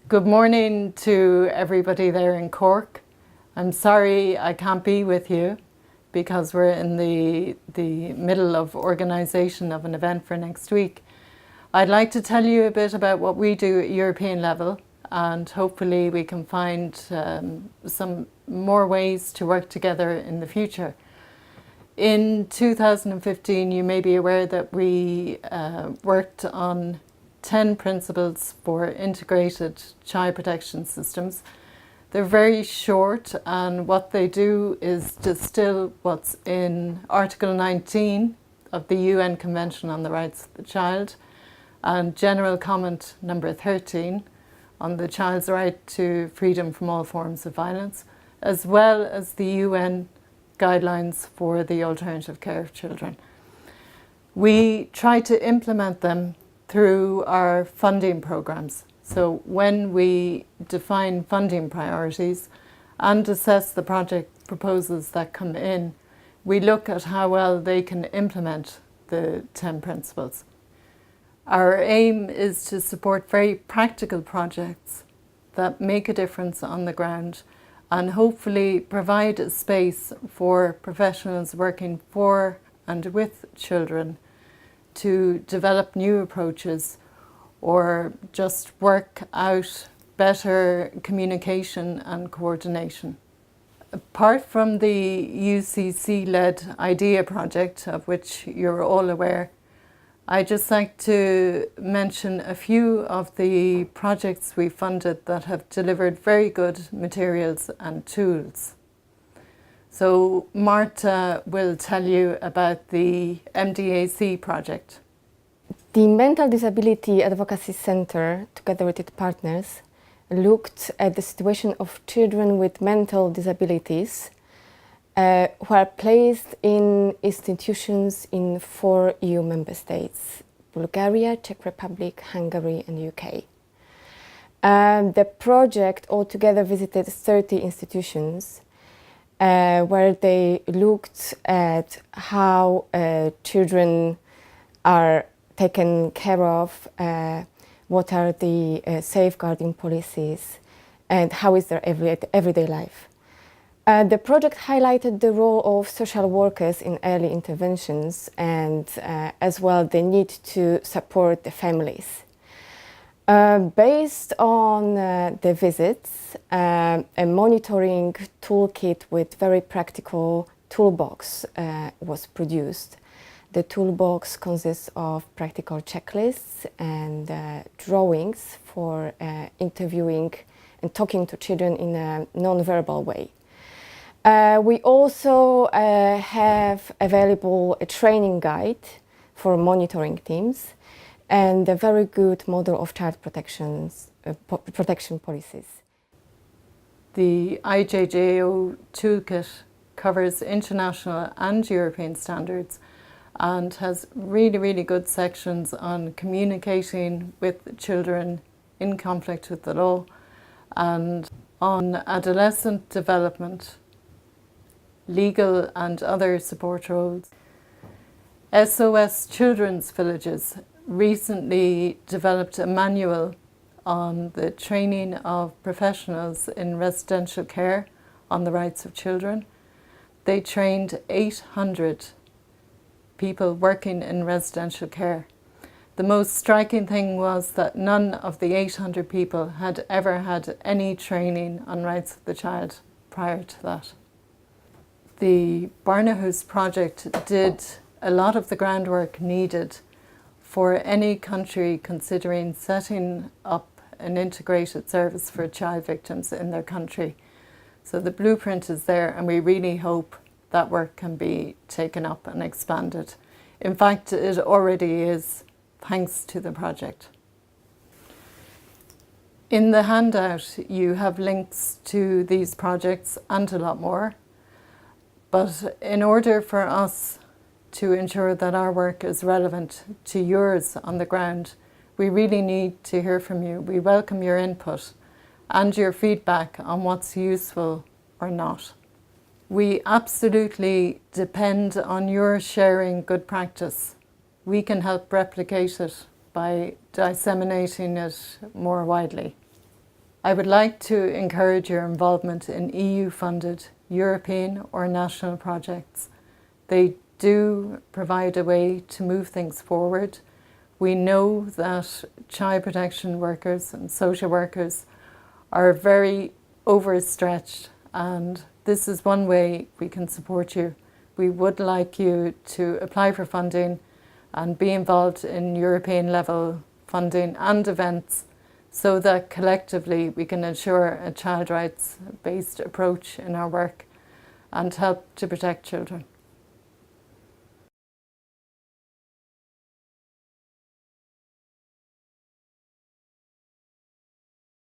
Good morning to everybody there in Cork. I'm sorry I can't be with you because we're in the middle of organisation of an event for next week. I'd like to tell you a bit about what we do at European level, and hopefully we can find some more ways to work together in the future. In 2015, you may be aware that we worked on 10 principles for integrated child protection systems. They're very short, and what they do is distill what's in Article 19 of the UN Convention on the Rights of the Child and General Comment number 13 on the child's right to freedom from all forms of violence, as well as the UN guidelines for the alternative care of children. We try to implement them through our funding programs. So when we define funding priorities and assess the project proposals that come in, we look at how well they can implement the 10 principles. Our aim is to support very practical projects that make a difference on the ground and hopefully provide a space for professionals working for and with children to develop new approaches or just work out better communication and coordination. Apart from the UCC-led IDEA project, of which you're all aware, I'd just like to mention a few of the projects we funded that have delivered very good materials and tools. So Marta will tell you about the MDAC project. The Mental Disability Advocacy Center, together with its partners, looked at the situation of children with mental disabilities who are placed in institutions in 4 EU member states: Bulgaria, Czech Republic, Hungary and UK. The project altogether visited 30 institutions where they looked at how children are taken care of, what are the safeguarding policies, and how is their everyday life. The project highlighted the role of social workers in early interventions and as well the need to support the families. Based on the visits, a monitoring toolkit with very practical toolbox was produced. The toolbox consists of practical checklists and drawings for interviewing and talking to children in a non-verbal way. We also have available a training guide for monitoring teams and a very good model of child protection policies. The IJJO toolkit covers international and European standards and has really good sections on communicating with children in conflict with the law and on adolescent development, legal and other support roles. SOS Children's Villages recently developed a manual on the training of professionals in residential care on the rights of children. They trained 800 people working in residential care. The most striking thing was that none of the 800 people had ever had any training on rights of the child prior to that. The Barnahus project did a lot of the groundwork needed for any country considering setting up an integrated service for child victims in their country. So the blueprint is there, and we really hope that work can be taken up and expanded. In fact, it already is, thanks to the project. In the handout, you have links to these projects and a lot more. But in order for us to ensure that our work is relevant to yours on the ground, we really need to hear from you. We welcome your input and your feedback on what's useful or not. We absolutely depend on your sharing good practice. We can help replicate it by disseminating it more widely. I would like to encourage your involvement in EU-funded European or national projects. They do provide a way to move things forward. We know that child protection workers and social workers are very overstretched, and this is one way we can support you. We would like you to apply for funding and be involved in European level funding and events so that collectively we can ensure a child rights based approach in our work and help to protect children.